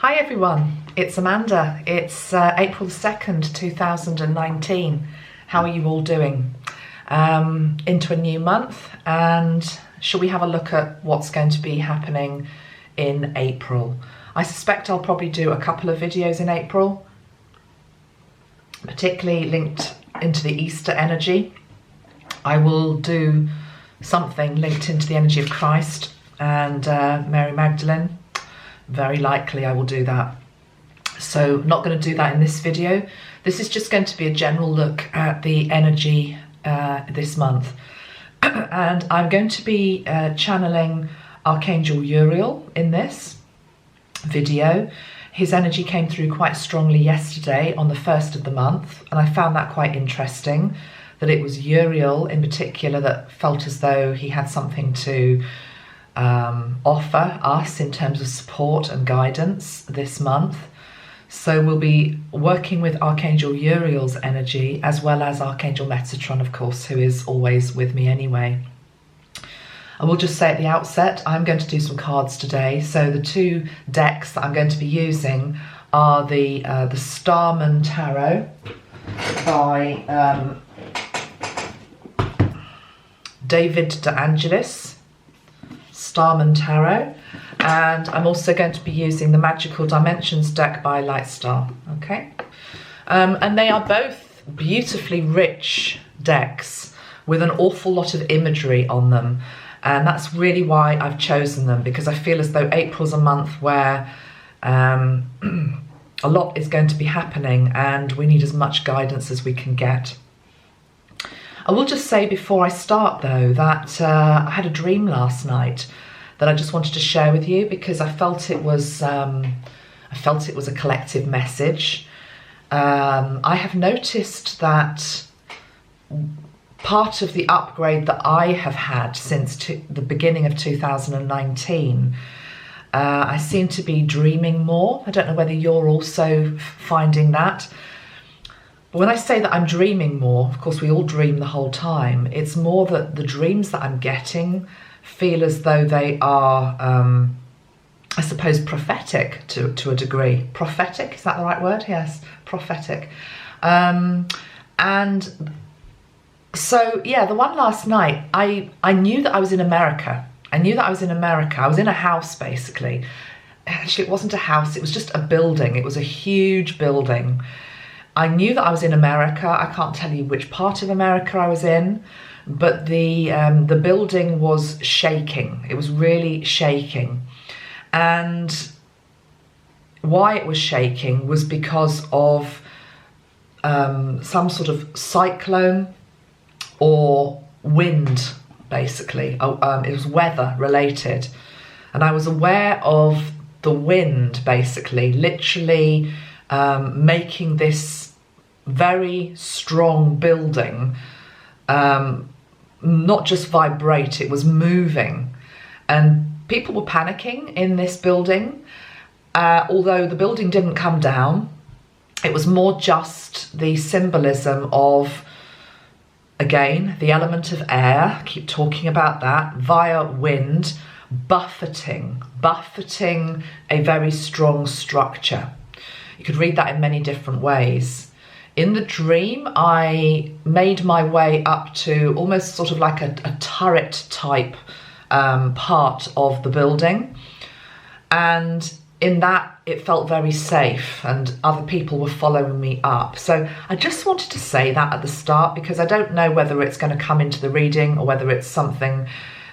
Hi everyone, it's Amanda. It's April the 2nd, 2019. How are you all doing? Into a new month, and shall we have a look at what's going to be happening in April? I suspect I'll probably do a couple of videos in April, particularly linked into the Easter energy. I will do something linked into the energy of Christ and Mary Magdalene. Very likely I will do that. So not going to do that in this video. This is just going to be a general look at the energy this month. And I'm going to be channeling Archangel Uriel in this video. His energy came through quite strongly yesterday on the 1st of the month, and I found that quite interesting, that it was Uriel in particular that felt as though he had something to offer us in terms of support and guidance this month. So we'll be working with Archangel Uriel's energy as well as Archangel Metatron, of course, who is always with me anyway. I will just say at the outset, I'm going to do some cards today. So the two decks that I'm going to be using are the Starman Tarot by David de Angelis, Starman Tarot, and I'm also going to be using the Magical Dimensions deck by Lightstar, okay? And they are both beautifully rich decks with an awful lot of imagery on them, and that's really why I've chosen them, because I feel as though April's a month where a lot is going to be happening and we need as much guidance as we can get. I will just say before I start though that I had a dream last night that I just wanted to share with you, because I felt it was a collective message. I have noticed that part of the upgrade that I have had since the beginning of 2019, I seem to be dreaming more. I don't know whether you're also finding that. But when I say that I'm dreaming more, of course we all dream the whole time, it's more that the dreams that I'm getting feel as though they are, I suppose, prophetic to a degree. Prophetic, is that the right word? Yes, prophetic. And so, yeah, the one last night, I knew that I was in America. I knew that I was in America. I was in a house, basically. Actually, it wasn't a house, it was just a building. It was a huge building. I knew that I was in America. I can't tell you which part of America I was in, but the building was shaking. It was really shaking. And why it was shaking was because of some sort of cyclone or wind, basically. It was weather related. And I was aware of the wind, basically, literally making this very strong building not just vibrate, it was moving. And people were panicking in this building, although the building didn't come down. It was more just the symbolism of, again, the element of air, I keep talking about that, via wind, buffeting a very strong structure. You could read that in many different ways. In the dream, I made my way up to almost sort of like a turret type part of the building. And in that, it felt very safe and other people were following me up. So I just wanted to say that at the start, because I don't know whether it's going to come into the reading or whether it's something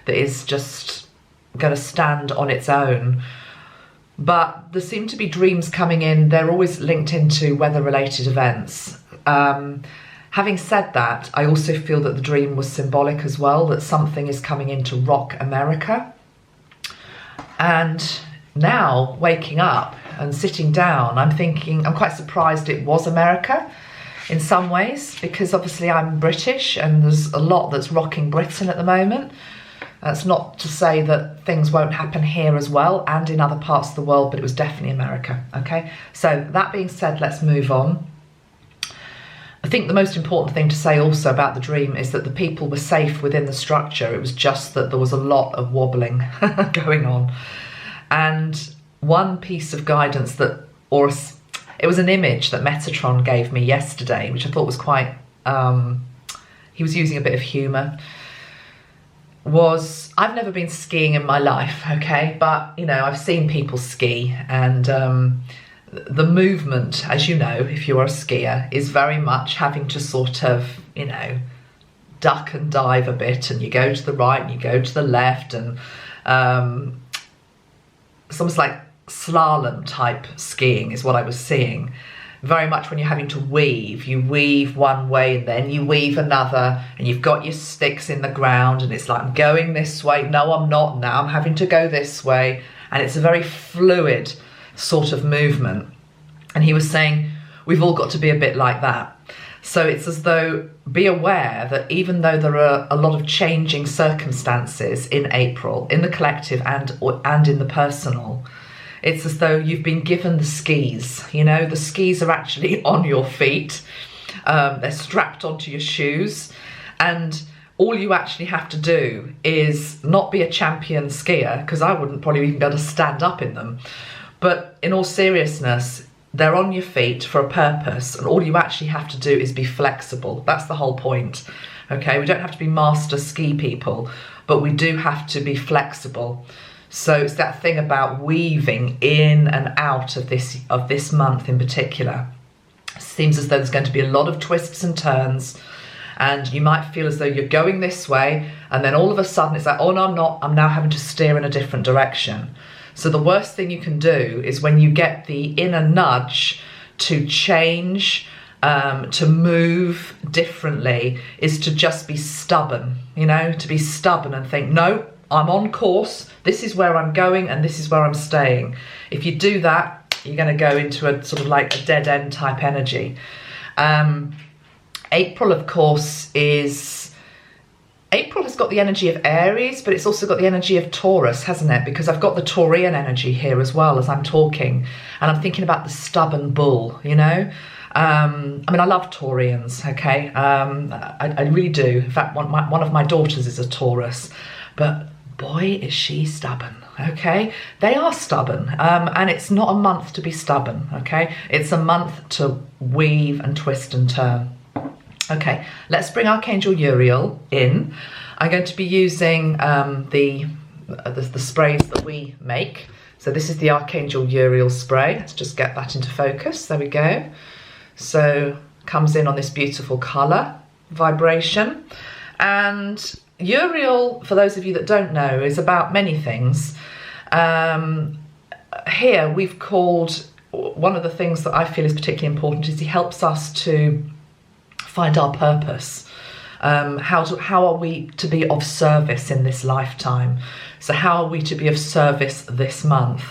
that is just going to stand on its own. But there seem to be dreams coming in. They're always linked into weather-related events. Having said that, I also feel that the dream was symbolic as well, that something is coming in to rock America. And now, waking up and sitting down, I'm thinking, I'm quite surprised it was America in some ways, because obviously I'm British and there's a lot that's rocking Britain at the moment. That's not to say that things won't happen here as well and in other parts of the world, but it was definitely America, okay? So that being said, let's move on. I think the most important thing to say also about the dream is that the people were safe within the structure. It was just that there was a lot of wobbling going on. And one piece of guidance that, it was an image that Metatron gave me yesterday, which I thought was quite, he was using a bit of humour, was, I've never been skiing in my life, okay, but, you know, I've seen people ski, and the movement, as you know, if you're a skier, is very much having to sort of, you know, duck and dive a bit, and you go to the right and you go to the left, and it's almost like slalom type skiing is what I was seeing. Very much when you're having to weave, you weave one way and then you weave another, and you've got your sticks in the ground, and it's like, I'm going this way, no I'm not, now I'm having to go this way, and it's a very fluid sort of movement. And he was saying we've all got to be a bit like that. So it's as though, be aware that even though there are a lot of changing circumstances in April, in the collective and in the personal, it's as though you've been given the skis. You know, the skis are actually on your feet. They're strapped onto your shoes. And all you actually have to do is not be a champion skier, because I wouldn't probably even be able to stand up in them. But in all seriousness, they're on your feet for a purpose, and all you actually have to do is be flexible. That's the whole point. Okay, we don't have to be master ski people, but we do have to be flexible. So it's that thing about weaving in and out of this month in particular. It seems as though there's going to be a lot of twists and turns, and you might feel as though you're going this way, and then all of a sudden it's like, oh no, I'm not, I'm now having to steer in a different direction. So the worst thing you can do is when you get the inner nudge to change, to move differently, is to just be stubborn, you know, to be stubborn and think, no, I'm on course, this is where I'm going and this is where I'm staying. If you do that, you're going to go into a sort of like a dead end type energy. April, of course, April has got the energy of Aries, but it's also got the energy of Taurus, hasn't it? Because I've got the Taurian energy here as well as I'm talking, and I'm thinking about the stubborn bull, you know? I mean, I love Taurians, okay? I really do. In fact, one of my daughters is a Taurus, but boy, is she stubborn, okay? They are stubborn, and it's not a month to be stubborn, okay? It's a month to weave and twist and turn. Okay, let's bring Archangel Uriel in. I'm going to be using the sprays that we make. So this is the Archangel Uriel spray. Let's just get that into focus. There we go. So comes in on this beautiful colour vibration. And Uriel, for those of you that don't know, is about many things. Here we've called, one of the things that I feel is particularly important is he helps us to find our purpose. How are we to be of service in this lifetime? So how are we to be of service this month?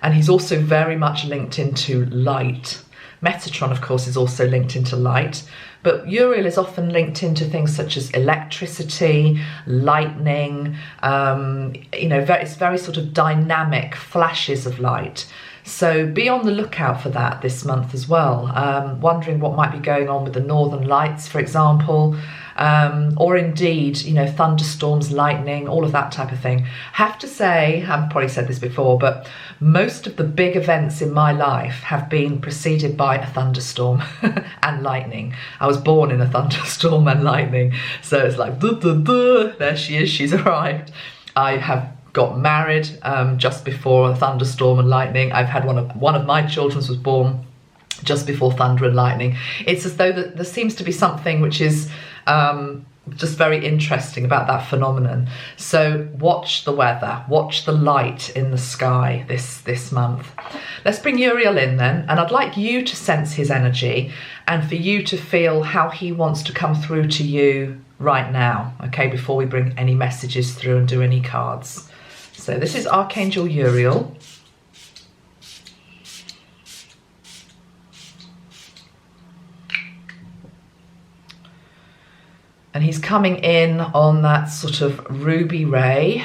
And he's also very much linked into light. Metatron, of course, is also linked into light, but Uriel is often linked into things such as electricity, lightning, you know, it's very sort of dynamic flashes of light. So be on the lookout for that this month as well. Wondering what might be going on with the northern lights, for example, or indeed, you know, thunderstorms, lightning, all of that type of thing. Have to say, I've probably said this before, but most of the big events in my life have been preceded by a thunderstorm and lightning. I was born in a thunderstorm and lightning, so it's like, duh, duh, duh, there she is, she's arrived. I have got married just before a thunderstorm and lightning. I've had one of my children was born just before thunder and lightning. It's as though there seems to be something which is just very interesting about that phenomenon. So watch the weather, watch the light in the sky this month. Let's bring Uriel in then, and I'd like you to sense his energy and for you to feel how he wants to come through to you right now, okay, before we bring any messages through and do any cards. So this is Archangel Uriel. And he's coming in on that sort of ruby ray.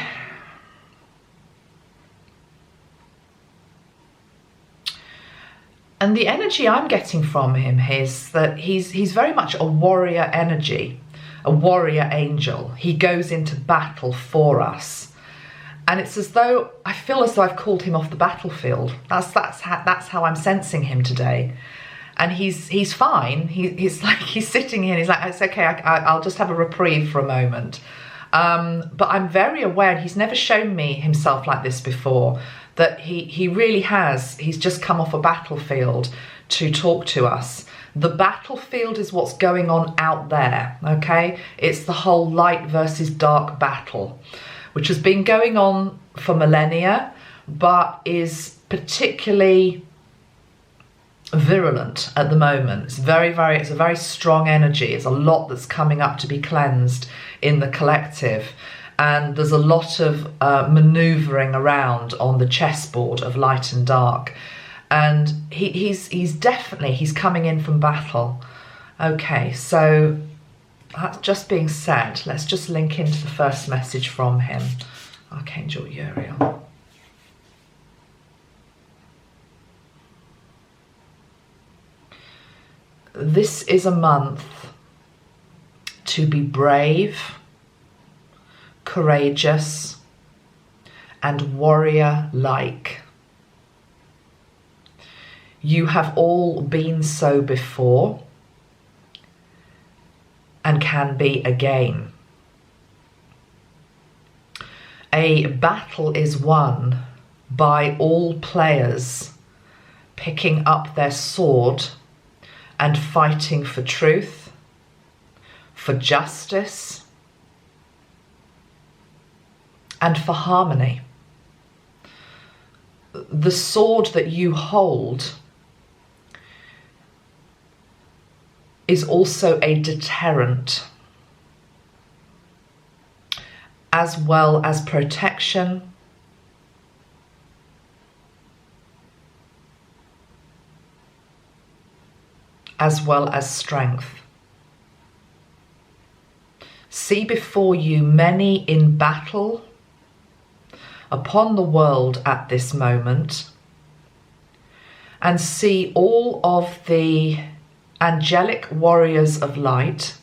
And the energy I'm getting from him is that he's very much a warrior energy, a warrior angel. He goes into battle for us. And it's as though, I feel as though I've called him off the battlefield. That's how I'm sensing him today. And he's fine. He's like, he's sitting here and he's like, it's okay, I'll just have a reprieve for a moment. But I'm very aware, and he's never shown me himself like this before, that he really has. He's just come off a battlefield to talk to us. The battlefield is what's going on out there, okay? It's the whole light versus dark battle, which has been going on for millennia, but is particularly virulent at the moment. It's it's a very strong energy. It's a lot that's coming up to be cleansed in the collective. And there's a lot of maneuvering around on the chessboard of light and dark. And he's definitely coming in from battle. Okay, so that just being said, let's just link into the first message from him. Archangel Uriel. This is a month to be brave, courageous, and warrior-like. You have all been so before and can be again. A battle is won by all players picking up their sword and fighting for truth, for justice, and for harmony. The sword that you hold is also a deterrent, as well as protection, as well as strength. See before you many in battle upon the world at this moment, and see all of the angelic warriors of light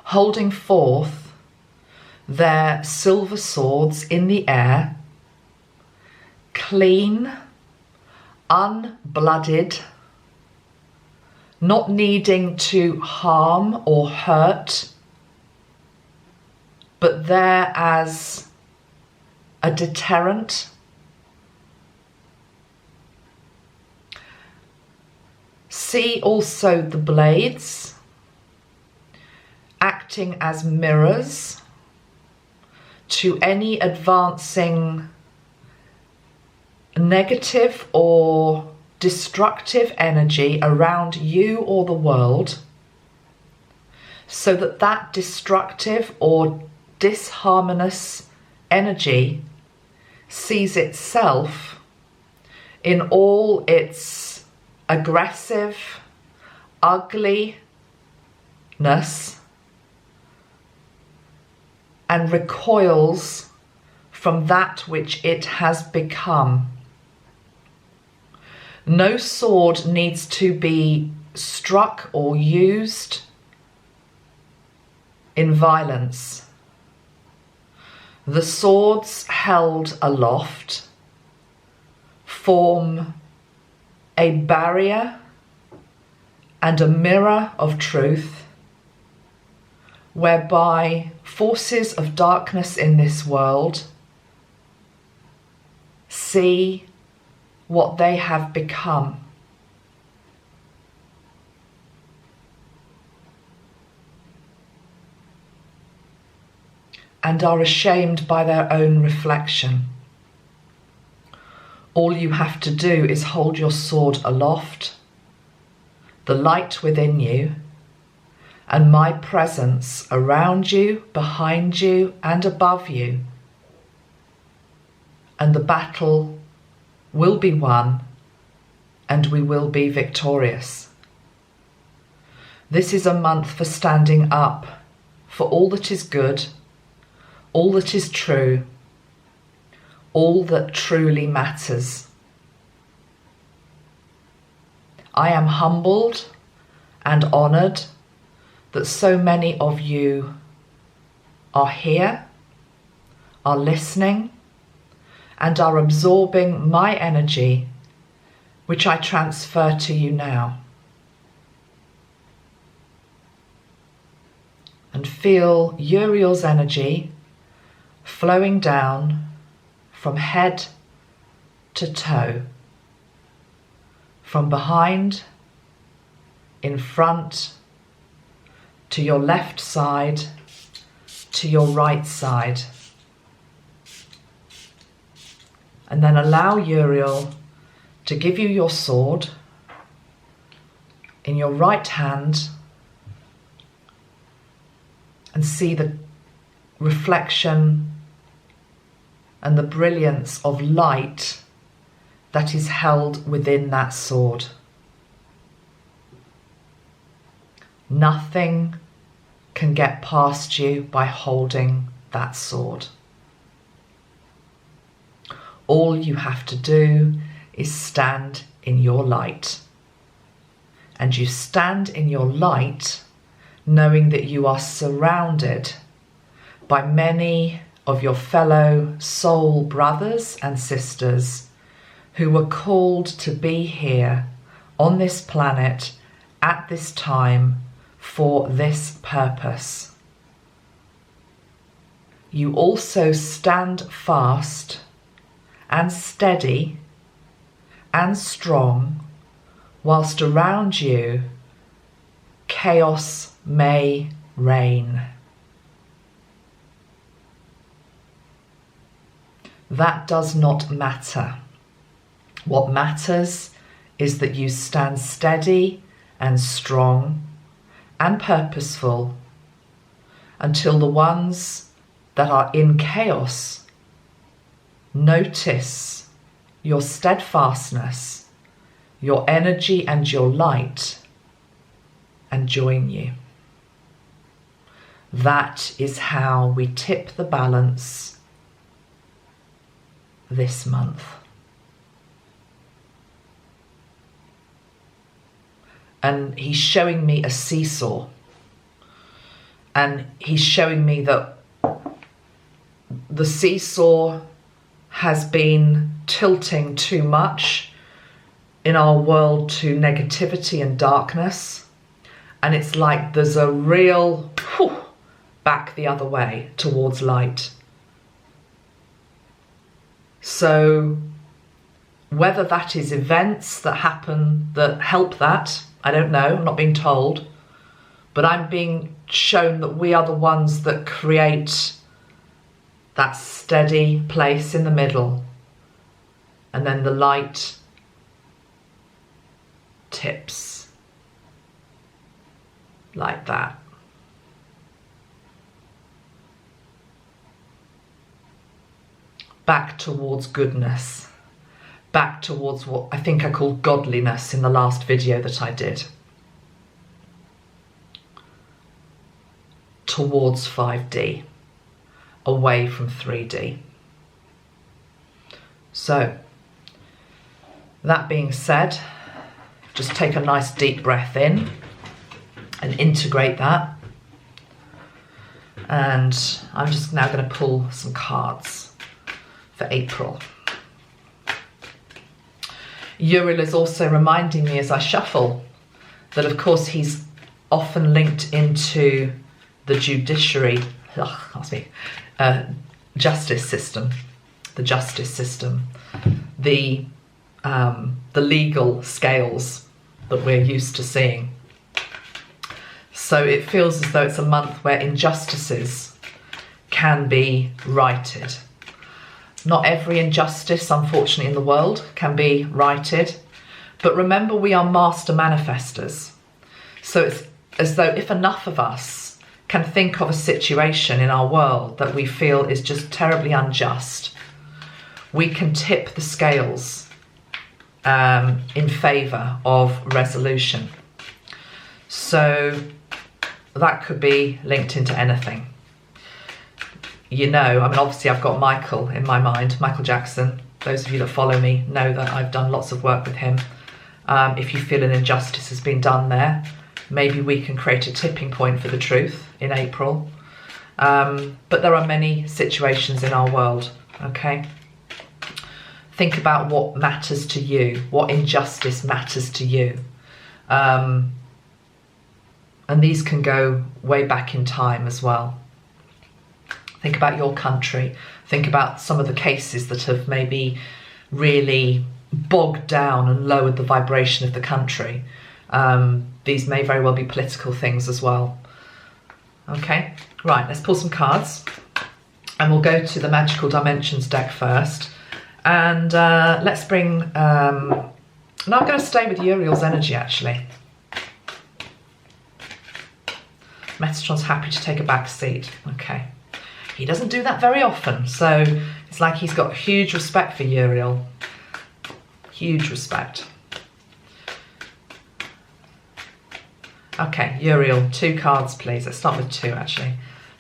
holding forth their silver swords in the air, clean, unblooded, not needing to harm or hurt, but there as a deterrent. See also the blades acting as mirrors to any advancing negative or destructive energy around you or the world, so that that destructive or disharmonious energy sees itself in all its aggressive ugliness and recoils from that which it has become. No sword needs to be struck or used in violence. The swords held aloft form a barrier and a mirror of truth, whereby forces of darkness in this world see what they have become. And are ashamed by their own reflection. All you have to do is hold your sword aloft, the light within you, and my presence around you, behind you, and above you. And the battle will be won, and we will be victorious. This is a month for standing up for all that is good, all that is true, all that truly matters. I am humbled and honoured that so many of you are here, are listening and are absorbing my energy, which I transfer to you now. And feel Uriel's energy flowing down from head to toe, from behind, in front, to your left side, to your right side. And then allow Uriel to give you your sword in your right hand and see the reflection and the brilliance of light that is held within that sword. Nothing can get past you by holding that sword. All you have to do is stand in your light. And you stand in your light knowing that you are surrounded by many of your fellow soul brothers and sisters who were called to be here on this planet at this time for this purpose. You also stand fast and steady and strong whilst around you chaos may reign. That does not matter. What matters is that you stand steady and strong and purposeful until the ones that are in chaos notice your steadfastness, your energy and your light, and join you. That is how we tip the balance this month. And he's showing me a seesaw. And he's showing me that the seesaw has been tilting too much in our world to negativity and darkness. And it's like there's a real back the other way towards light. So whether that is events that happen that help that, I don't know, I'm not being told, but I'm being shown that we are the ones that create that steady place in the middle, and then the light tips like that. Back towards goodness, back towards what I think I called godliness in the last video that I did. Towards 5D, away from 3D. So, that being said, just take a nice deep breath in and integrate that. And I'm just now going to pull some cards for April. Uriel is also reminding me as I shuffle that of course he's often linked into the judiciary, justice system, the legal scales that we're used to seeing. So it feels as though it's a month where injustices can be righted. Not every injustice, unfortunately, in the world can be righted. But remember, we are master manifestors. So it's as though if enough of us can think of a situation in our world that we feel is just terribly unjust, we can tip the scales in favour of resolution. So that could be linked into anything. You know, I mean, obviously I've got Michael in my mind, Michael Jackson. Those of you that follow me know that I've done lots of work with him. If you feel an injustice has been done there, maybe we can create a tipping point for the truth in April. But there are many situations in our world, okay? Think about what matters to you, what injustice matters to you. And these can go way back in time as well. Think about your country. Think about some of the cases that have maybe really bogged down and lowered the vibration of the country. These may very well be political things as well. Okay, right, let's pull some cards. And we'll go to the Magical Dimensions deck first. And let's bring... and I'm going to stay with Uriel's energy, actually. Metatron's happy to take a back seat. Okay. He doesn't do that very often, so it's like he's got huge respect for Uriel. Huge respect. Okay, Uriel, 2 cards, please. Let's start with 2, actually.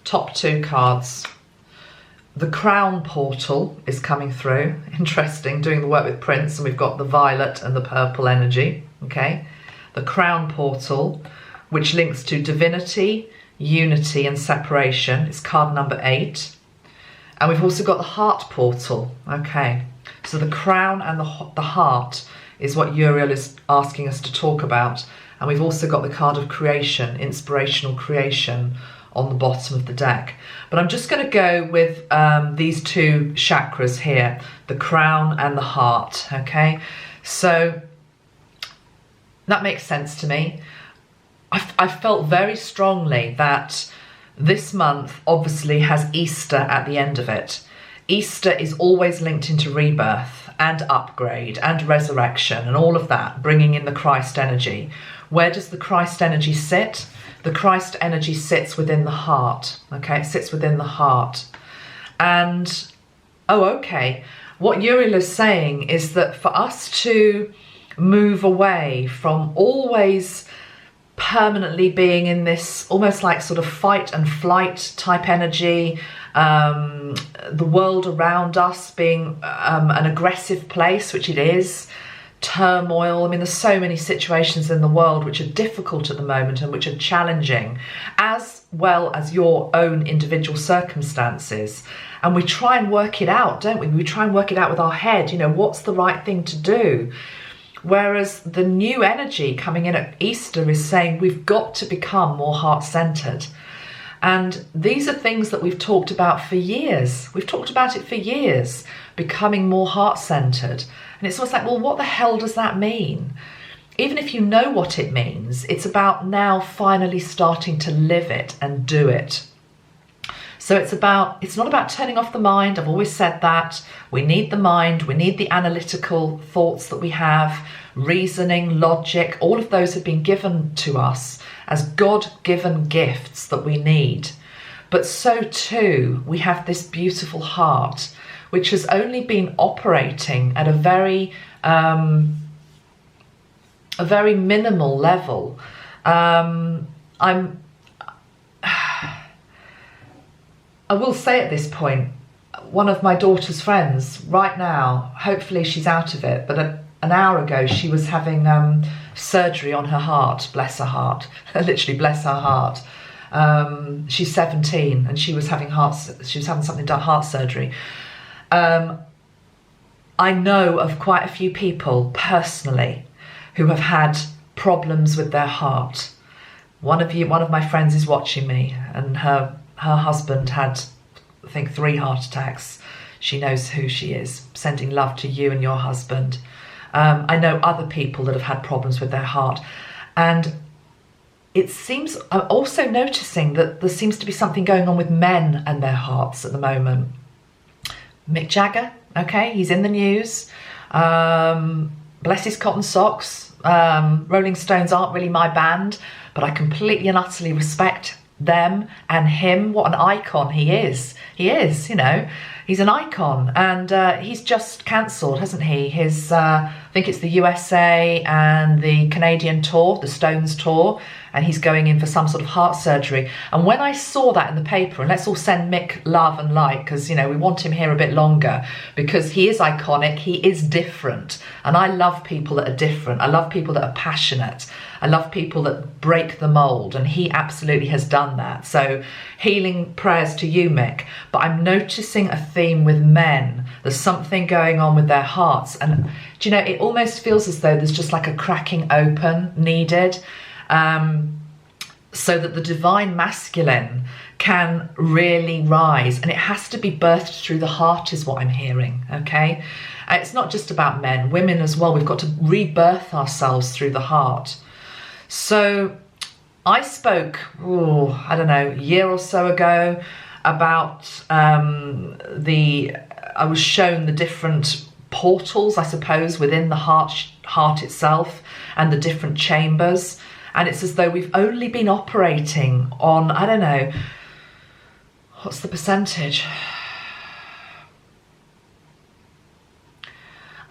Top 2 cards. The Crown Portal is coming through. Interesting, doing the work with Prince, and we've got the violet and the purple energy. Okay. The Crown Portal, which links to divinity, unity and separation. It's card number 8. And we've also got the Heart Portal. Okay, so the crown and the heart is what Uriel is asking us to talk about. And we've also got the card of creation, inspirational creation, on the bottom of the deck. But I'm just going to go with these 2 chakras here, the crown and the heart. Okay, so that makes sense to me. I felt very strongly that this month obviously has Easter at the end of it. Easter is always linked into rebirth and upgrade and resurrection and all of that, bringing in the Christ energy. Where does the Christ energy sit? The Christ energy sits within the heart, okay? It sits within the heart. And, oh, okay, what Uriel is saying is that for us to move away from always permanently being in this almost like sort of fight and flight type energy, the world around us being an aggressive place, which it is, turmoil. I mean, there's so many situations in the world which are difficult at the moment and which are challenging, as well as your own individual circumstances. And we try and work it out, don't we? We try and work it out with our head, you know, what's the right thing to do? Whereas the new energy coming in at Easter is saying we've got to become more heart-centered. And these are things that we've talked about for years. We've talked about it for years, becoming more heart-centered. And it's almost like, well, what the hell does that mean? Even if you know what it means, it's about now finally starting to live it and do it. So it's not about turning off the mind. I've always said that. We need the mind, we need the analytical thoughts that we have, reasoning, logic, all of those have been given to us as God-given gifts that we need. But so too, we have this beautiful heart, which has only been operating at a very minimal level. I will say at this point, one of my daughter's friends right now, hopefully she's out of it, but an hour ago she was having surgery on her heart, bless her heart, literally bless her heart. She's 17 and she was having something done, heart surgery. I know of quite a few people personally who have had problems with their heart. One of my friends is watching me, and her husband had, I think, 3 heart attacks. She knows who she is. Sending love to you and your husband. I know other people that have had problems with their heart. And it seems, I'm also noticing that there seems to be something going on with men and their hearts at the moment. Mick Jagger, okay, he's in the news. Bless his cotton socks. Rolling Stones aren't really my band, but I completely and utterly respect them and him. What an icon he is. He is, you know. He's an icon, and he's just cancelled, hasn't he? His, I think it's the USA and the Canadian tour, the Stones tour, and he's going in for some sort of heart surgery. And when I saw that in the paper, and let's all send Mick love and light, because, you know, we want him here a bit longer, because he is iconic, he is different. And I love people that are different. I love people that are passionate. I love people that break the mold, and he absolutely has done that. So healing prayers to you, Mick. But I'm noticing a theme with men. There's something going on with their hearts. And do you know, it almost feels as though there's just like a cracking open needed, so that the divine masculine can really rise. And it has to be birthed through the heart is what I'm hearing, okay? It's not just about men, women as well. We've got to rebirth ourselves through the heart. So I spoke, I don't know, a year or so ago about I was shown the different portals, I suppose, within the heart itself, and the different chambers. And it's as though we've only been operating on, I don't know, what's the percentage?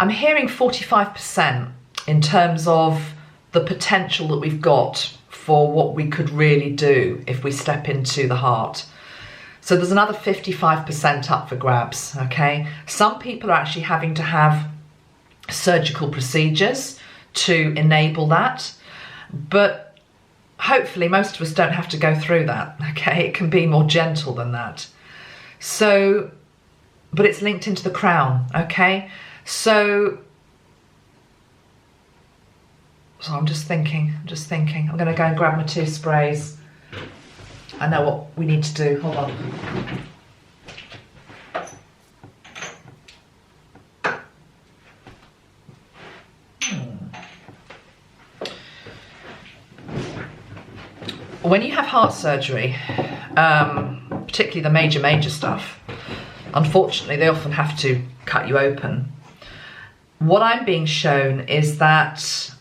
I'm hearing 45% in terms of the potential that we've got for what we could really do if we step into the heart. So there's another 55% up for grabs, okay? Some people are actually having to have surgical procedures to enable that, but hopefully most of us don't have to go through that, okay? It can be more gentle than that. So, but it's linked into the crown, okay? So I'm just thinking. I'm going to go and grab my 2 sprays. I know what we need to do. Hold on. When you have heart surgery, particularly the major stuff, unfortunately they often have to cut you open. What I'm being shown is that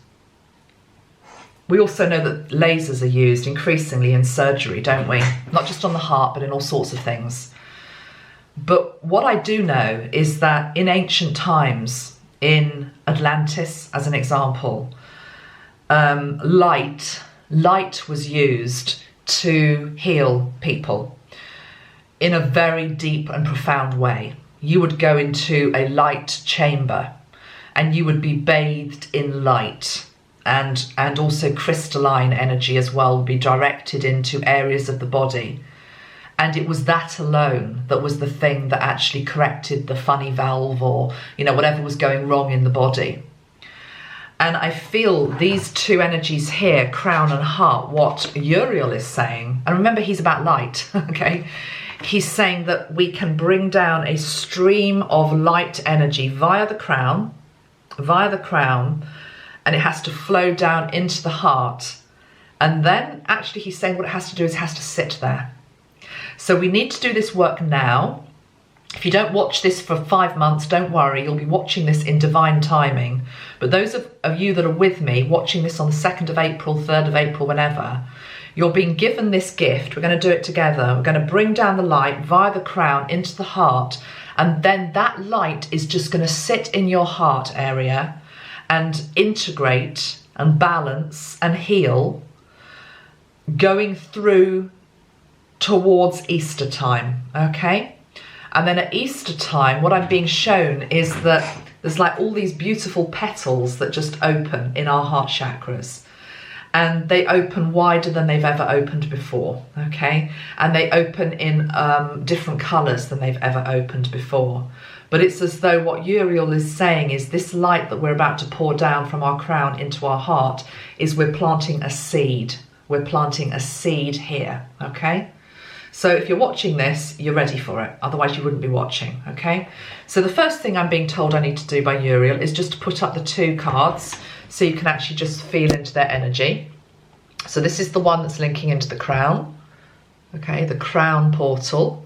we also know that lasers are used increasingly in surgery, don't we? Not just on the heart, but in all sorts of things. But what I do know is that in ancient times, in Atlantis, as an example, light was used to heal people in a very deep and profound way. You would go into a light chamber and you would be bathed in light, and also crystalline energy as well would be directed into areas of the body. And it was that alone that was the thing that actually corrected the funny valve, or, you know, whatever was going wrong in the body. And I feel these 2 energies here, crown and heart, what Uriel is saying, and remember he's about light, okay? He's saying that we can bring down a stream of light energy via the crown, and it has to flow down into the heart. And then actually he's saying what it has to do is it has to sit there. So we need to do this work now. If you don't watch this for 5 months, don't worry, you'll be watching this in divine timing. But those of you that are with me, watching this on the 2nd of April, 3rd of April, whenever, you're being given this gift. We're going to do it together. We're going to bring down the light via the crown into the heart, and then that light is just going to sit in your heart area and integrate and balance and heal, going through towards Easter time, okay? And then at Easter time, what I'm being shown is that there's like all these beautiful petals that just open in our heart chakras. And they open wider than they've ever opened before, okay? And they open in different colours than they've ever opened before. But it's as though what Uriel is saying is this light that we're about to pour down from our crown into our heart is we're planting a seed. We're planting a seed here, okay? So if you're watching this, you're ready for it. Otherwise you wouldn't be watching, okay? So the first thing I'm being told I need to do by Uriel is just to put up the 2 cards so you can actually just feel into their energy. So this is the one that's linking into the crown, okay? The crown portal.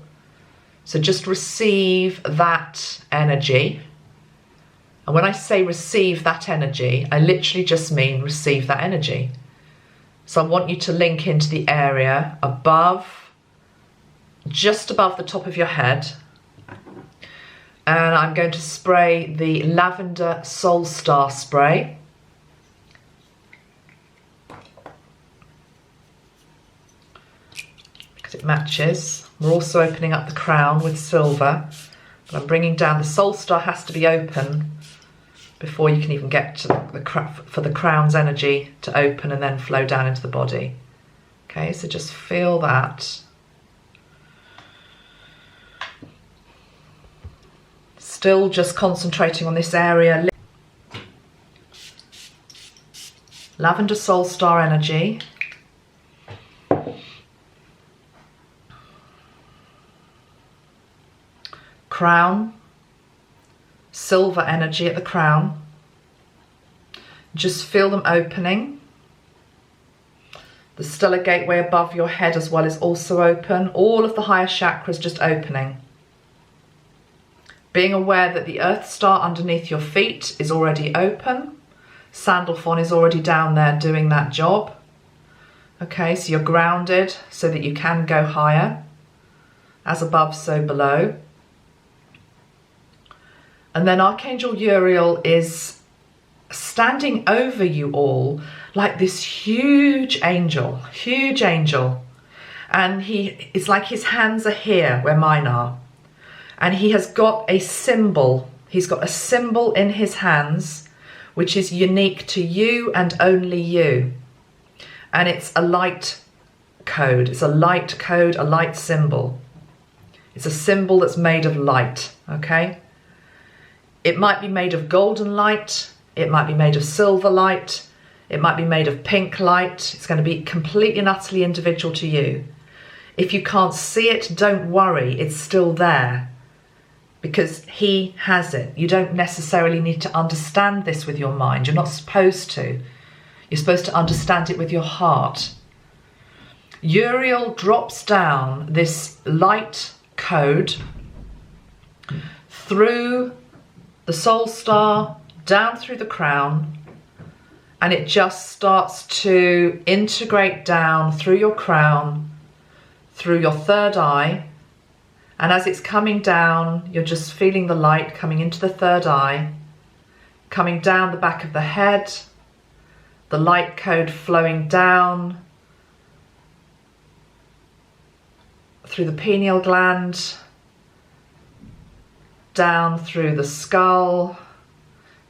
So just receive that energy. And when I say receive that energy, I literally just mean receive that energy. So I want you to link into the area above, just above the top of your head, And I'm going to spray the Lavender Soul Star spray. Because it matches. We're also opening up the crown with silver. But I'm bringing down, the Soul Star has to be open before you can even get to for the crown's energy to open and then flow down into the body. Okay, so just feel that. Still just concentrating on this area. Lavender Soul Star energy. Crown. Silver energy at the crown. Just feel them opening. The stellar gateway above your head as well is also open. All of the higher chakras just opening. Being aware that the earth star underneath your feet is already open. Sandalphon is already down there doing that job. Okay, so you're grounded so that you can go higher. As above, so below. And then Archangel Uriel is standing over you all like this huge angel. And it's like his hands are here where mine are. And he has got a symbol. He's got a symbol in his hands, which is unique to you and only you. And it's a light code. It's a light code, a light symbol. It's a symbol that's made of light, okay? It might be made of golden light. It might be made of silver light. It might be made of pink light. It's going to be completely and utterly individual to you. If you can't see it, don't worry. It's still there. Because he has it. You don't necessarily need to understand this with your mind. You're not supposed to. You're supposed to understand it with your heart. Uriel drops down this light code through the soul star, down through the crown, and it just starts to integrate down through your crown, through your third eye. And as it's coming down, you're just feeling the light coming into the third eye, coming down the back of the head, the light code flowing down through the pineal gland, down through the skull,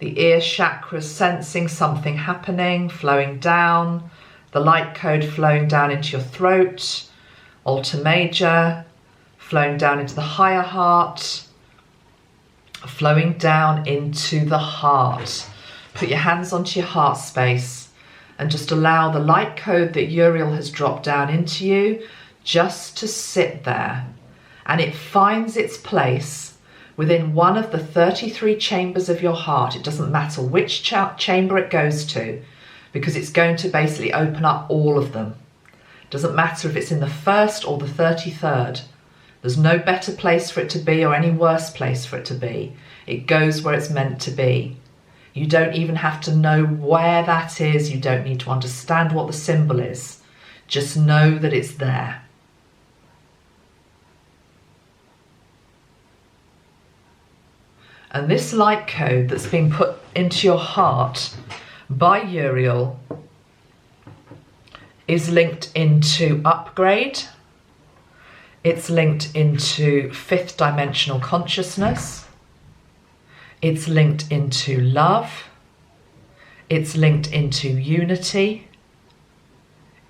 the ear chakra sensing something happening, flowing down, the light code flowing down into your throat, altar major, flowing down into the higher heart, flowing down into the heart. Put your hands onto your heart space and just allow the light code that Uriel has dropped down into you just to sit there. And it finds its place within one of the 33 chambers of your heart. It doesn't matter which chamber it goes to, because it's going to basically open up all of them. It doesn't matter if it's in the 1st or the 33rd. There's no better place for it to be or any worse place for it to be. It goes where it's meant to be. You don't even have to know where that is. You don't need to understand what the symbol is. Just know that it's there. And this light code that's been put into your heart by Uriel is linked into upgrade. It's linked into 5th dimensional consciousness. It's linked into love. It's linked into unity.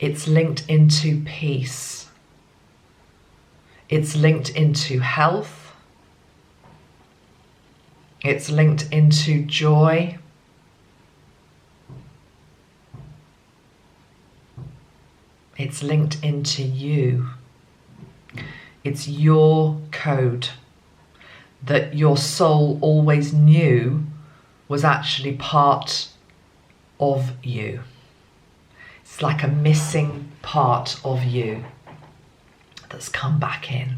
It's linked into peace. It's linked into health. It's linked into joy. It's linked into you. It's your code that your soul always knew was actually part of you. It's like a missing part of you that's come back in.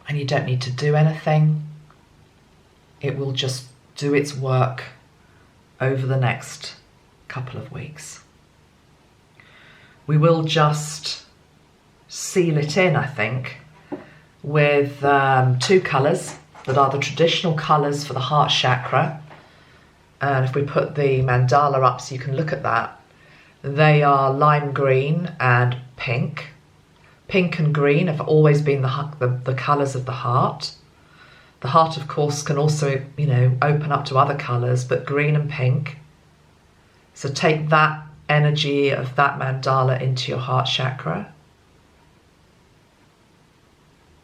And you don't need to do anything. It will just do its work over the next couple of weeks. We will just seal it in, I think, with 2 colours that are the traditional colours for the heart chakra. And if we put the mandala up so you can look at that, they are lime green and pink. Pink and green have always been the colours of the heart. The heart, of course, can also, you know, open up to other colours, but green and pink. So take that energy of that mandala into your heart chakra.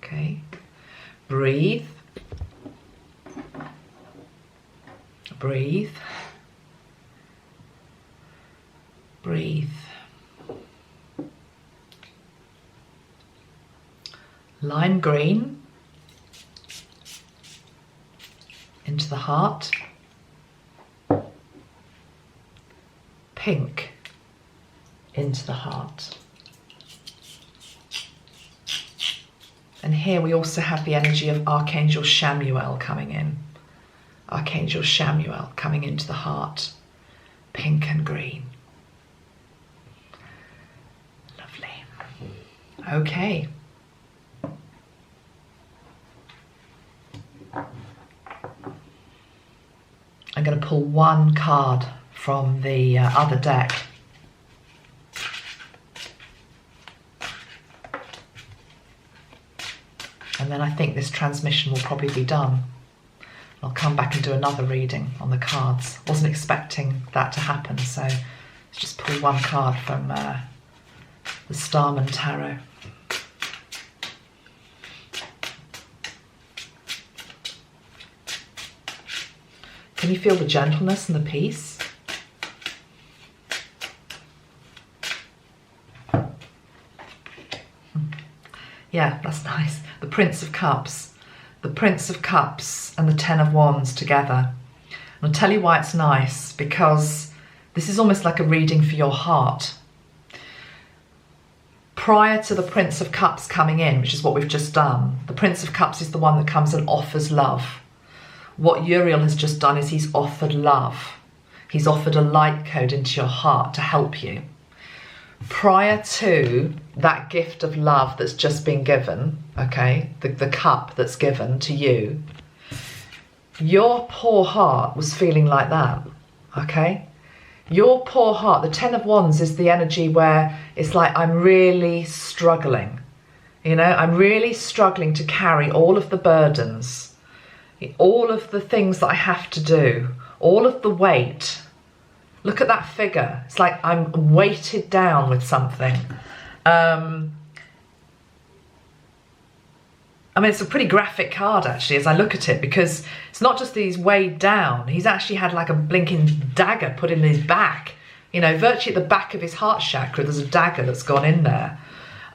Okay. Breathe. Breathe. Breathe. Lime green into the heart. Pink into the heart. And here we also have the energy of Archangel Chamuel coming in. Archangel Chamuel coming into the heart. Pink and green. Lovely. Okay. I'm going to pull 1 card from the other deck. And then I think this transmission will probably be done. I'll come back and do another reading on the cards. Wasn't expecting that to happen, so let's just pull 1 card from the Starman Tarot. Can you feel the gentleness and the peace? Yeah, that's nice. The Prince of Cups. The Prince of Cups and the Ten of Wands together. And I'll tell you why it's nice, because this is almost like a reading for your heart. Prior to the Prince of Cups coming in, which is what we've just done, the Prince of Cups is the one that comes and offers love. What Uriel has just done is he's offered love. He's offered a light code into your heart to help you. Prior to that gift of love that's just been given, okay, the cup that's given to you, your poor heart was feeling like that, okay? Your poor heart, the Ten of Wands is the energy where it's like, I'm really struggling. You know, I'm really struggling to carry all of the burdens, all of the things that I have to do, all of the weight. Look at that figure. It's like I'm weighted down with something. I mean, it's a pretty graphic card, actually, as I look at it, because it's not just that he's weighed down. He's actually had like a blinking dagger put in his back. You know, virtually at the back of his heart chakra, there's a dagger that's gone in there.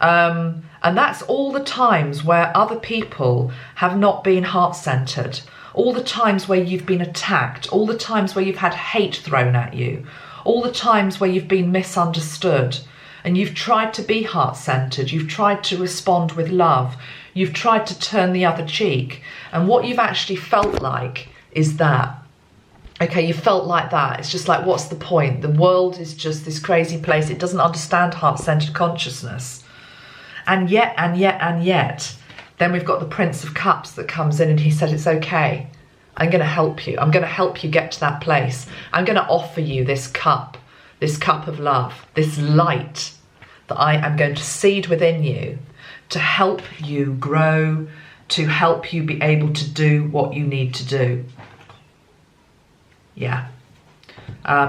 And that's all the times where other people have not been heart-centered. All the times where you've been attacked. All the times where you've had hate thrown at you. All the times where you've been misunderstood. And you've tried to be heart-centered. You've tried to respond with love. You've tried to turn the other cheek. And what you've actually felt like is that. Okay, you felt like that. It's just like, what's the point? The world is just this crazy place. It doesn't understand heart-centered consciousness. And yet, then we've got the Prince of Cups that comes in and he said, it's okay. I'm going to help you. I'm going to help you get to that place. I'm going to offer you this cup of love, this light that I am going to seed within you to help you grow, to help you be able to do what you need to do. Yeah.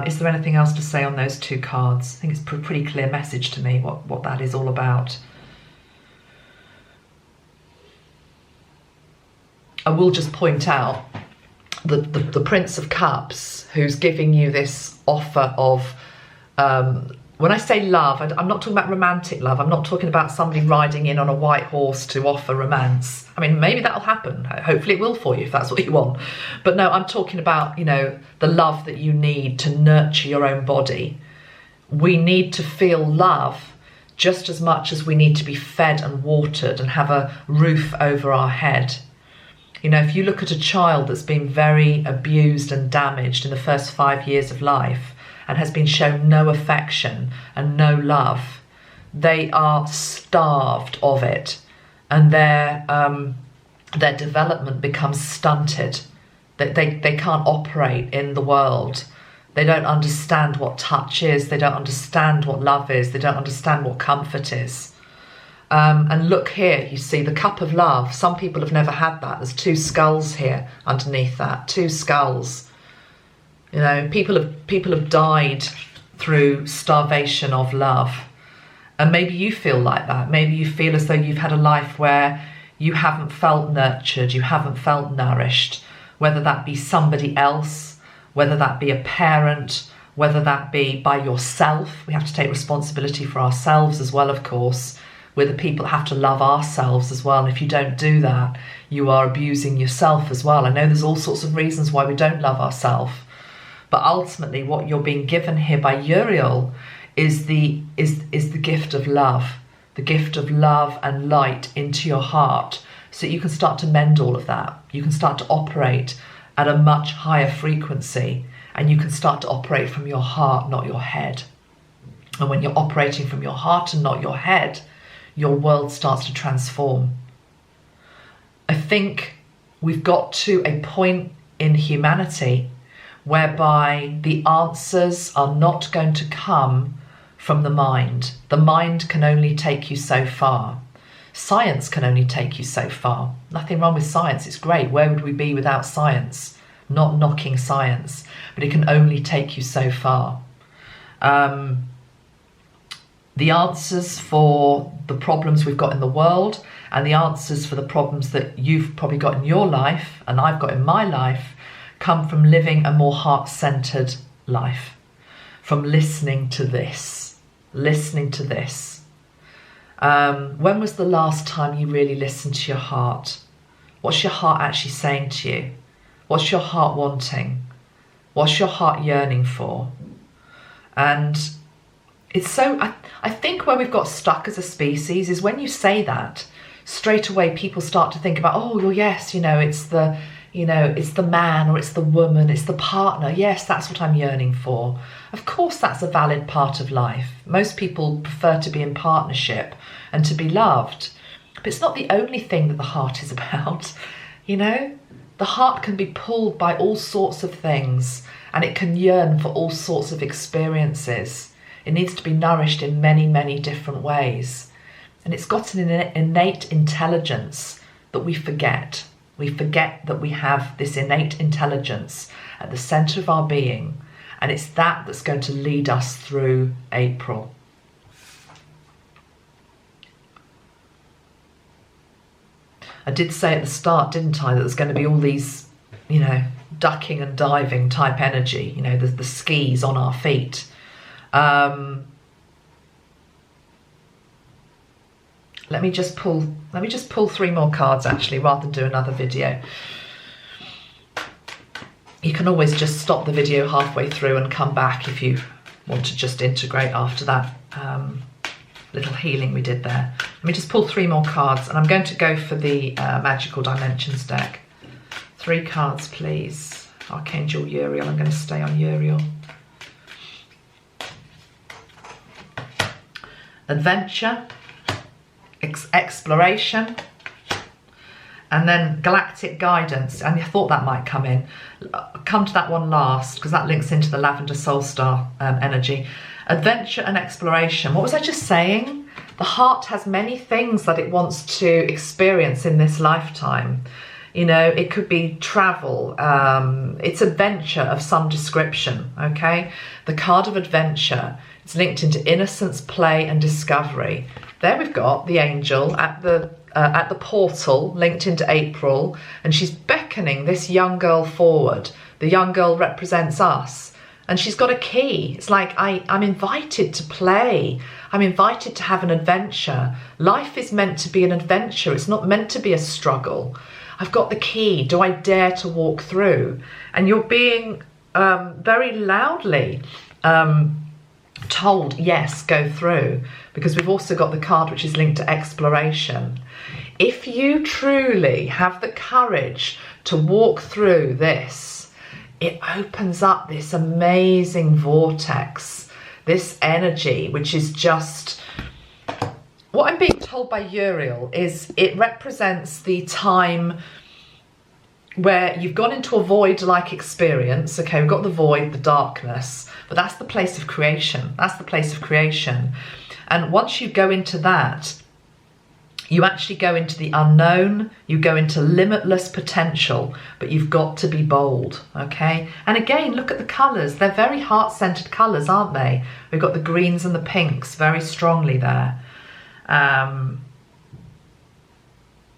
Is there anything else to say on those 2 cards? I think it's a pretty clear message to me what that is all about. I will just point out the Prince of Cups, who's giving you this offer of, when I say love, I'm not talking about romantic love. I'm not talking about somebody riding in on a white horse to offer romance. I mean, maybe that'll happen. Hopefully it will for you if that's what you want. But no, I'm talking about, you know, the love that you need to nurture your own body. We need to feel love just as much as we need to be fed and watered and have a roof over our head. You know, if you look at a child that's been very abused and damaged in the first 5 years of life and has been shown no affection and no love, they are starved of it. and their development becomes stunted. They can't operate in the world. They don't understand what touch is. They don't understand what love is. They don't understand what comfort is. And look here, you see the cup of love. Some people have never had that. There's 2 skulls here underneath that. 2 skulls. You know, people have died through starvation of love. And maybe you feel like that. Maybe you feel as though you've had a life where you haven't felt nurtured, you haven't felt nourished, whether that be somebody else, whether that be a parent, whether that be by yourself. We have to take responsibility for ourselves as well, of course. We're the people that have to love ourselves as well. And if you don't do that, you are abusing yourself as well. I know there's all sorts of reasons why we don't love ourselves. But ultimately, what you're being given here by Uriel is the gift of love. The gift of love and light into your heart, so that you can start to mend all of that. You can start to operate at a much higher frequency, and you can start to operate from your heart, not your head. And when you're operating from your heart and not your head, your world starts to transform. I think we've got to a point in humanity whereby the answers are not going to come from the mind. The mind can only take you so far. Science can only take you so far. Nothing wrong with science, it's great. Where would we be without science? Not knocking science, but it can only take you so far. The answers for the problems we've got in the world, and the answers for the problems that you've probably got in your life and I've got in my life, come from living a more heart-centered life, from listening to this. When was the last time you really listened to your heart? What's your heart actually saying to you? What's your heart wanting? What's your heart yearning for? And it's so, I think where we've got stuck as a species is when you say that, straight away people start to think about, oh, well, yes, it's the man, or it's the woman, it's the partner. Yes, that's what I'm yearning for. Of course, that's a valid part of life. Most people prefer to be in partnership and to be loved. But it's not the only thing that the heart is about. The heart can be pulled by all sorts of things, and it can yearn for all sorts of experiences. It needs to be nourished in many, many different ways. And it's got an innate intelligence that we forget. We forget that we have this innate intelligence at the centre of our being, and it's that that's going to lead us through April. I did say at the start, didn't I, that there's going to be all these, ducking and diving type energy, the skis on our feet. Let me just pull 3 more cards actually, rather than do another video. You can always just stop the video halfway through and come back if you want to just integrate after that little healing we did there. Let me just pull 3 more cards, and I'm going to go for the Magical Dimensions deck. 3 cards, please. Archangel Uriel. I'm going to stay on Uriel. Adventure, exploration, and then galactic guidance. And I thought that might come in. Come to that one last, because that links into the Lavender Soul Star energy. Adventure and exploration. What was I just saying? The heart has many things that it wants to experience in this lifetime. It could be travel. It's adventure of some description, okay? The card of adventure, it's linked into innocence, play, and discovery. There we've got the angel at the portal, linked into April, and she's beckoning this young girl forward. The young girl represents us, and she's got a key. It's like, I'm invited to play. I'm invited to have an adventure. Life is meant to be an adventure. It's not meant to be a struggle. I've got the key. Do I dare to walk through? And you're being very loudly told, yes, go through, because we've also got the card which is linked to exploration. If you truly have the courage to walk through this, it opens up this amazing vortex, this energy, which is just what I'm being told. told by Uriel is it represents the time where you've gone into a void-like experience. Okay, we've got the void, the darkness, but that's the place of creation. That's the place of creation. And once you go into that, you actually go into the unknown, you go into limitless potential, but you've got to be bold, okay? And again, look at the colours. They're very heart-centered colours, aren't they? We've got the greens and the pinks very strongly there.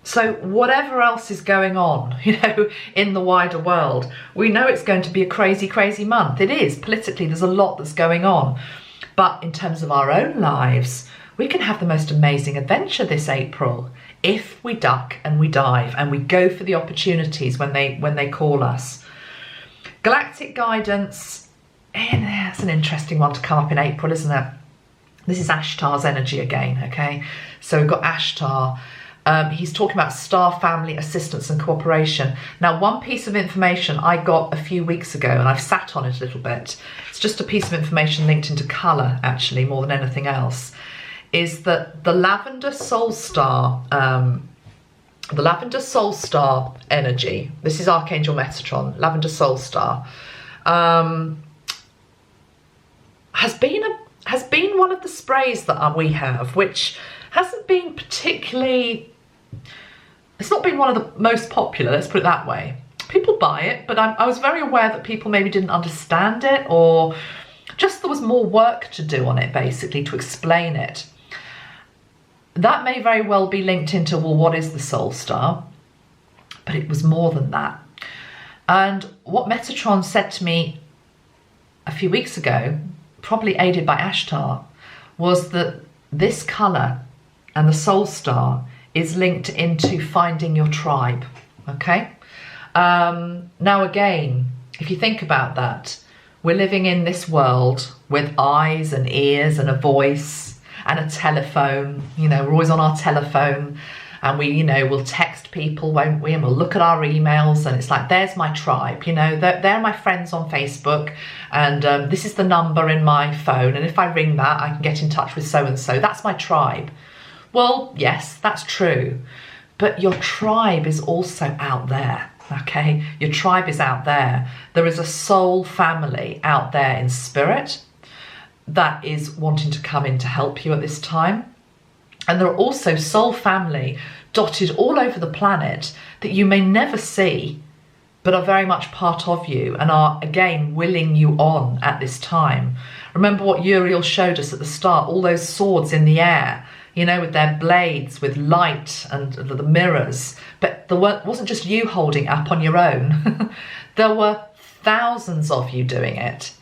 So whatever else is going on, you know, in the wider world, we know it's going to be a crazy, crazy month. It is. Politically, there's a lot that's going on. But in terms of our own lives, we can have the most amazing adventure this April if we duck and we dive and we go for the opportunities when they call us. Galactic guidance, that's an interesting one to come up in April, isn't it? This is Ashtar's energy again, okay? So we've got Ashtar. He's talking about star family assistance and cooperation. Now, one piece of information I got a few weeks ago, and I've sat on it a little bit, it's just a piece of information linked into colour, actually, more than anything else, is that the Lavender Soul Star, energy, this is Archangel Metatron, Lavender Soul Star, has been one of the sprays that we have, which hasn't been particularly, it's not been one of the most popular, let's put it that way. People buy it, but I was very aware that people maybe didn't understand it, or just there was more work to do on it, basically, to explain it. That may very well be linked into, well, what is the Soul Star? But it was more than that. And what Metatron said to me a few weeks ago, probably aided by Ashtar, was that this colour and the Soul Star is linked into finding your tribe, okay? Now again, if you think about that, we're living in this world with eyes and ears and a voice and a telephone. You know, we're always on our telephone, and we, you know, we'll text people, won't we? And we'll look at our emails, and it's like, there's my tribe, you know, they're my friends on Facebook, and this is the number in my phone, and if I ring that, I can get in touch with so-and-so. That's my tribe. Well, yes, that's true, but your tribe is also out there, okay? Your tribe is out there. There is a soul family out there in spirit that is wanting to come in to help you at this time. And there are also soul family dotted all over the planet that you may never see, but are very much part of you and are, again, willing you on at this time. Remember what Uriel showed us at the start, all those swords in the air, you know, with their blades, with light and the mirrors. But there wasn't just you holding up on your own. There were thousands of you doing it.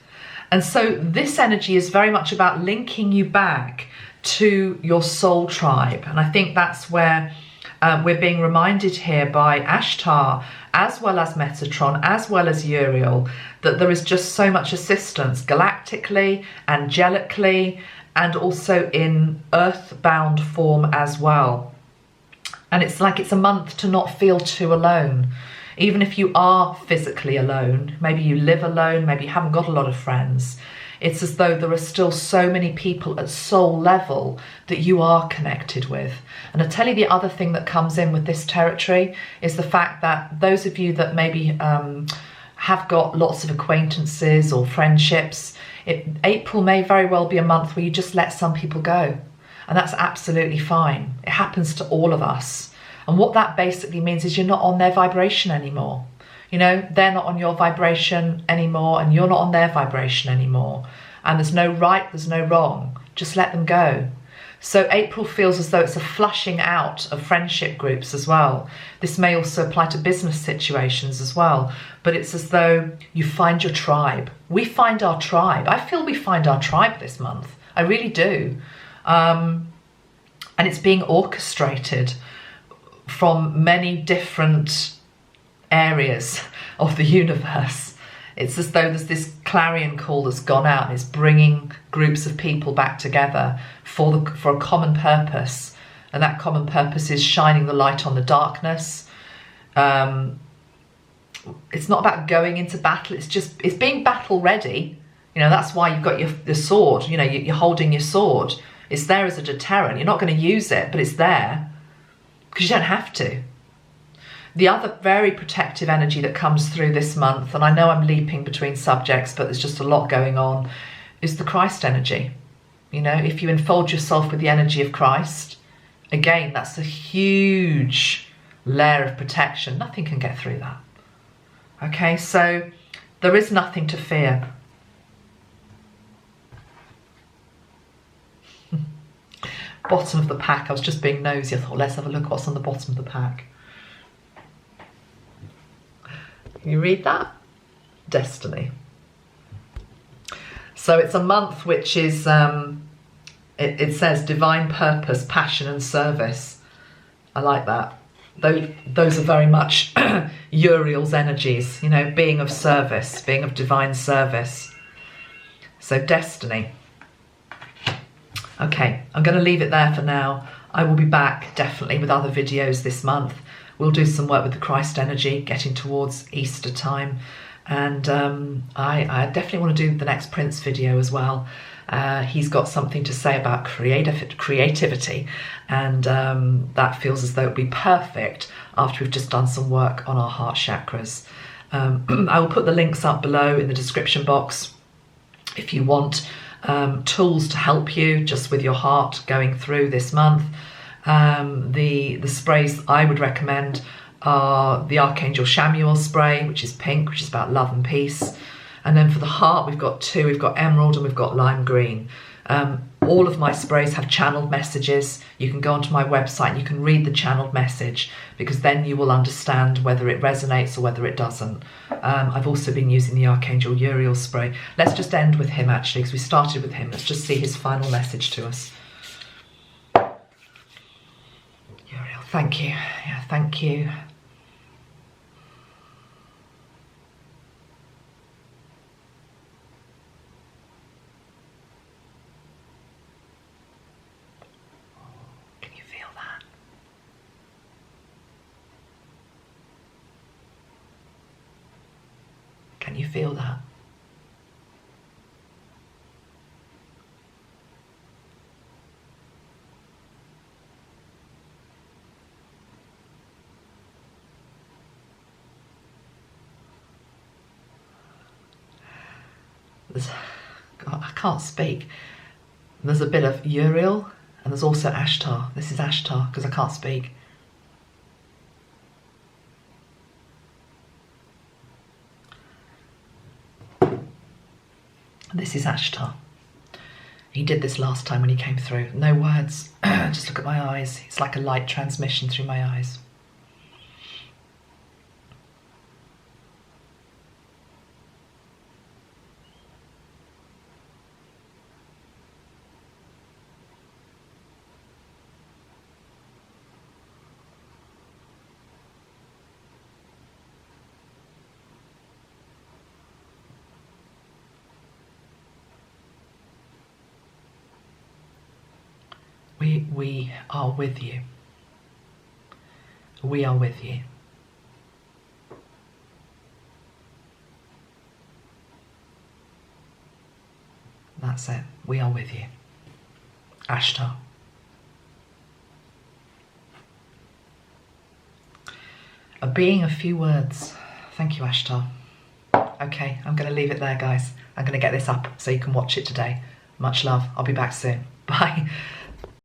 And so this energy is very much about linking you back to your soul tribe. And I think that's where we're being reminded here by Ashtar, as well as Metatron, as well as Uriel, that there is just so much assistance galactically, angelically, and also in earthbound form as well. And it's like it's a month to not feel too alone. Even if you are physically alone, maybe you live alone, maybe you haven't got a lot of friends, it's as though there are still so many people at soul level that you are connected with. And I tell you, the other thing that comes in with this territory is the fact that those of you that maybe have got lots of acquaintances or friendships, April may very well be a month where you just let some people go. And that's absolutely fine. It happens to all of us. And what that basically means is you're not on their vibration anymore. You know, they're not on your vibration anymore, and you're not on their vibration anymore. And there's no right, there's no wrong. Just let them go. So April feels as though it's a flushing out of friendship groups as well. This may also apply to business situations as well. But it's as though you find your tribe. We find our tribe. I feel we find our tribe this month. I really do. And it's being orchestrated from many different areas of the universe. It's as though there's this clarion call that's gone out and it's bringing groups of people back together for a common purpose. And that common purpose is shining the light on the darkness. It's not about going into battle. It's being battle ready. You know, that's why you've got your sword. You know, you're holding your sword. It's there as a deterrent. You're not going to use it, but it's there because you don't have to. The other very protective energy that comes through this month, and I know I'm leaping between subjects, but there's just a lot going on, is the Christ energy. You know, if you enfold yourself with the energy of Christ, again, that's a huge layer of protection. Nothing can get through that. Okay, so there is nothing to fear. Bottom of the pack. I was just being nosy. I thought, let's have a look what's on the bottom of the pack. Can you read that? Destiny. So it's a month which is, it says divine purpose, passion and service. I like that. Those are very much Uriel's energies, you know, being of service, being of divine service. So destiny. Okay, I'm going to leave it there for now. I will be back definitely with other videos this month. We'll do some work with the Christ energy, getting towards Easter time. And I definitely want to do the next Prince video as well. He's got something to say about creativity, and that feels as though it would be perfect after we've just done some work on our heart chakras. I will put the links up below in the description box if you want tools to help you just with your heart going through this month. The sprays I would recommend are the Archangel Chamuel spray, which is pink, which is about love and peace. And then for the heart, we've got two. We've got emerald and we've got lime green. All of my sprays have channeled messages. You can go onto my website and you can read the channeled message, because then you will understand whether it resonates or whether it doesn't. I've also been using the Archangel Uriel spray. Let's just end with him actually, because we started with him. Let's just see his final message to us. Uriel, thank you. Yeah, thank you. Can you feel that? God, I can't speak. There's a bit of Uriel and there's also Ashtar. This is Ashtar because I can't speak. This is Ashtar. He did this last time when he came through. No words, just look at my eyes. It's like a light transmission through my eyes. We are with you. We are with you. That's it. We are with you. Ashtar. A being of few words. Thank you, Ashtar. Okay, I'm going to leave it there, guys. I'm going to get this up so you can watch it today. Much love. I'll be back soon. Bye.